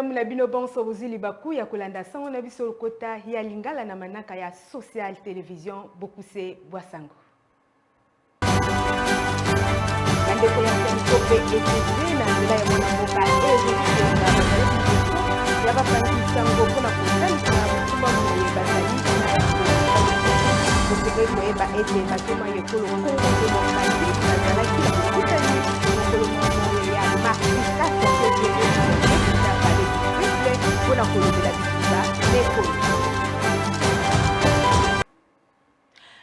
Malamu na bino bonso bozili baku ya kolanda sango na biso kota ya lingala na manaka ya Social Television Bokuse Bwasango. Nande ko ya kope etizwe na nzela ya mwana mboka ya bapanzi sango kuna kuzalisa kutumba mwenye bazali na Bokuse koyeba ete batoma yekolo kongo demokrasi bazalaki na kutani mokolo mwenye ya Marika pour la colonie de la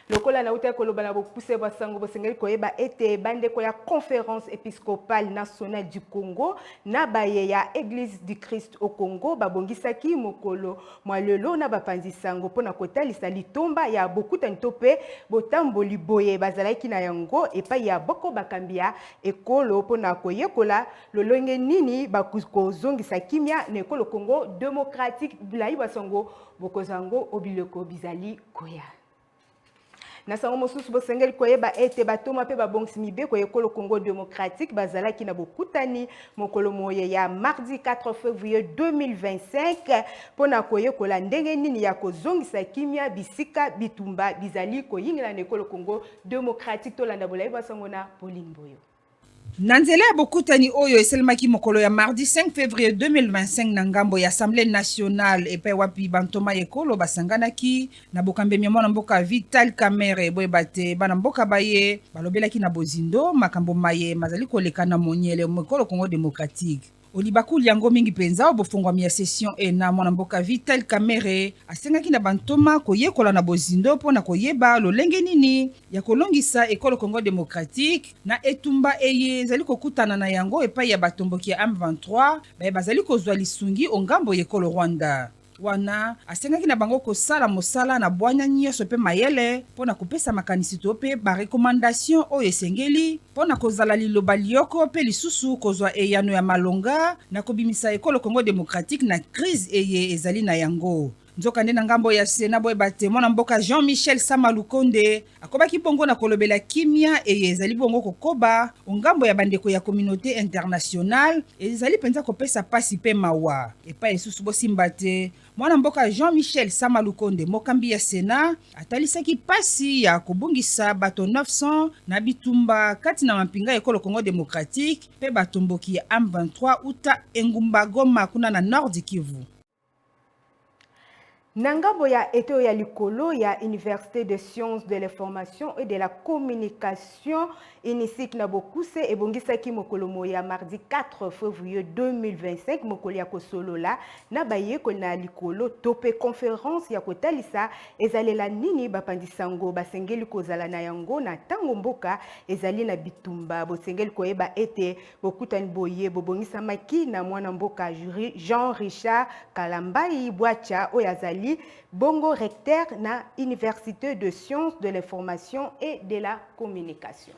Lokola na uta koloba na bokuse basango bosengeli koyeba ete bandeko ya conférence épiscopale nationale du Congo na baye ya Église du Christ au Congo babongisaki mokolo mwalelo na bapanzi sango pona kotalisa litomba ya bokuta ntope botamboli boye bazalaki na yango epai ya boko bakambia ekolo pona koyekola lolonge nini bakozongisa kimia na ekolo Congo démocratique bilai basango bokozango obileko bizali koya. Na sango mosusu bosengeli koyeba ete batoma pe babongisi mibeko ekolo Congo démocratique bazalaki na bokutani mokolo moye ya mardi 4 février 2025 pona koyekola ndenge nini ya kozongisa kimia bisika bitumba bizali koyingela na ekolo Congo démocratique tolanda bolai basango na Pauline Boyo. Nanzela bokutani oyo eselemaki mokolo ya mardi 5 février 2025 na ngambo ya Assemblée nationale epai wapi bantoma ekolo basanganaki na bokambemi mwana mboka Vital Kamerhe boyebate bana mboka baye balobelaki na bozindo makambo maye mazali koleka na monyele mokolo Congo démocratique. Olibakuli yango mingi penza obofongwami ya session ena mwana mboka Vital Kamerhe asengaki na bantoma koyekola na bozindo pona koyeba lolenge nini ya kolongisa ekolo Congo démocratique na etumba eye ezali kokutana na yango epai ya batomboki ya M23 baye bazali kozwa lisungi ongambo yekolo Rwanda. Wana asengaki na bango kosala mosala na bwanya nyonso pe mayele pona kopesa makanisi to pe ba recommandation oyo esengeli pona kozala liloba lioko pe lisusu kozwa eyano ya malonga na kobimisa ekolo Congo démocratique na crise eye ezali na yango. Nzoka nde na ngambo ya Sena boyebate mwana mboka Jean-Michel Samalukonde akobaki bongo na kolobela kimia eye ezali bongo kokoba ongambo ya bandeko ya communauté internationale ezali penza kopesa pasi pe mawa epa esusu bosimbate mwana mboka Jean-Michel Samalukonde mokambi ya Sena atalisaki pasi ya kobungisa bato 900 na bitumba kati na mampinga ekolo Congo démocratique pe batomboki ya M23 uta engumba Goma kuna na Nord Kivu. Nangabo ya eto ya likolo ya Université de Sciences de l'Information et de la Communication inisik na bokuse ebongisaki mokolo moya mardi 4 février 2025 mokolo ya kosolola na bayeko na likolo tope conférence ya kotalisa ezalela nini bapandisango basengeli kozala na yango na tango mboka ezali na bitumba bosengeli koyeba ete bokutani boye bobongisa maki na mwana mboka Jean Richard Kalambai Bwacha oyazali bongo recteur na Université de Sciences de l'Information et de la Communication.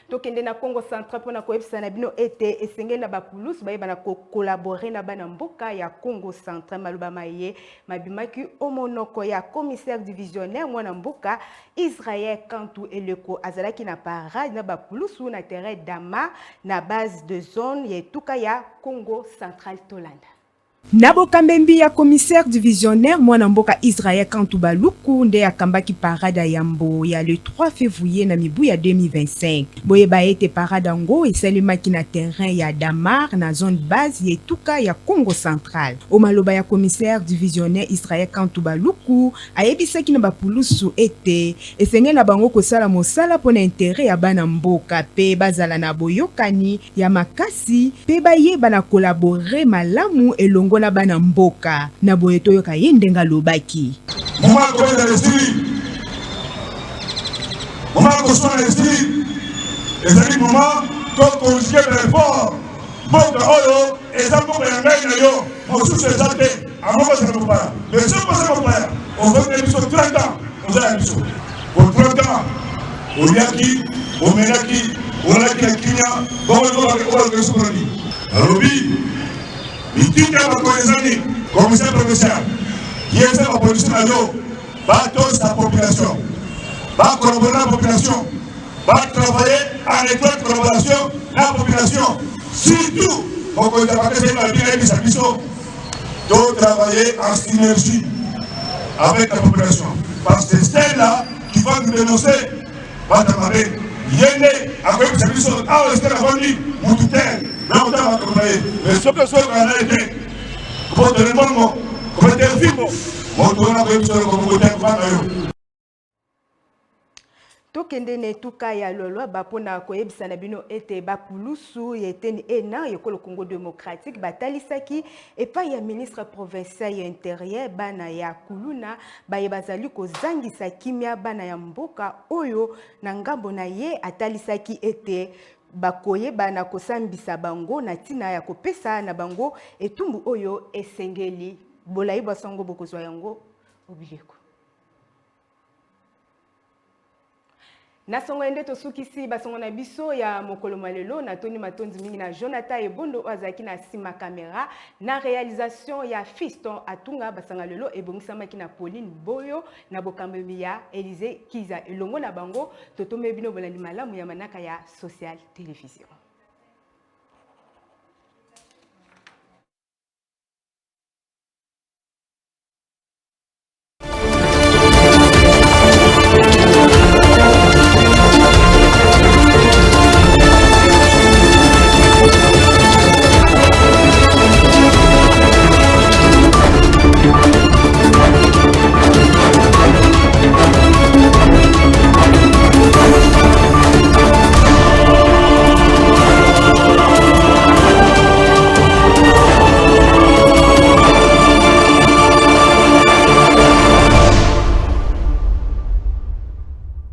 Tokende na Congo Central pona koyebisa na bino ete esengeli na bapulus baye bana collaborer na bana mboka ya Congo Central maluba maye mabimaki omonoko ya commissaire divisionnaire mwana mboka Israël Kantu Eleko azalaki na parade na bapulus na terrain Dama na base de zone yetuka ya Congo Central Tolanda. Nabo kambembi ya commissaire divisionnaire mwana mboka Israël Kantu Baluku nde akambaki parada yambo ya le 3 février na mibu ya 2025. Boyeba ete parada ngo esalemaki na terrain ya Damar na zone base yetuka ya Congo Central. Omaloba ya commissaire divisionnaire Israël Kantu Baluku ayebisaki na bapulusu ete esengela bango kosala mosala pona intérêt ya bana mboka pe bazala na boyokani ya makasi pe bayeba na collaborer malamu elongo na bana mboka na boyeto yoka yendenga lobaki mama ko na l'esprit mama ko sona l'esprit ezali mama to corriger l'effort mboka oyo ezako ya ngai na yo mosusu ezate amoko za mopaya mais ce pas ça mopaya on veut que nous 30 ans nous allons biso pour 30 ans oyaki omenaki olaki na kinya bongo ko ko sokoni alobi Itinga bakonezani, commissaire provincial, qui est la police à l'eau, va tous la population, va collaborer la population, va travailler en étroite collaboration la population, surtout de travailler en synergie avec la population. Parce que c'est celle-là qui va nous dénoncer. Yende, à quoi ça dit, ah, est-ce qu'elle a vendu Moutoutel, là on t'a accompagné. Mais ce que ce qu'on a été, pour te répondre, pour te dire, mon tour a été comme vous êtes, tokende ne tuka ya lolo bapona koyebisa na bino ete bapulusu yeteni ena yekolo Congo démocratique batalisaki epa ya ministre provincial ya intérieur bana ya kuluna bayebazali kozangisa kimia bana ya mboka oyo na ngambo na ye atalisaki ete bakoye bana kosambisa bango na tina ya kopesa na bango etumbu oyo esengeli bolayi basango bokozwa yango obileko. Nasongo ende tosukisi basongo na biso ya mokolo malelo na Tony Matonzi mingi na Jonathan Ebondo azaki na sima kamera na réalisation ya Fiston Atunga basanga lelo ebongisamaki na Pauline Boyo na bokambi ya Élysée Kiza elongo na bango totombe bino bolandi malamu ya manaka ya Social Télévision.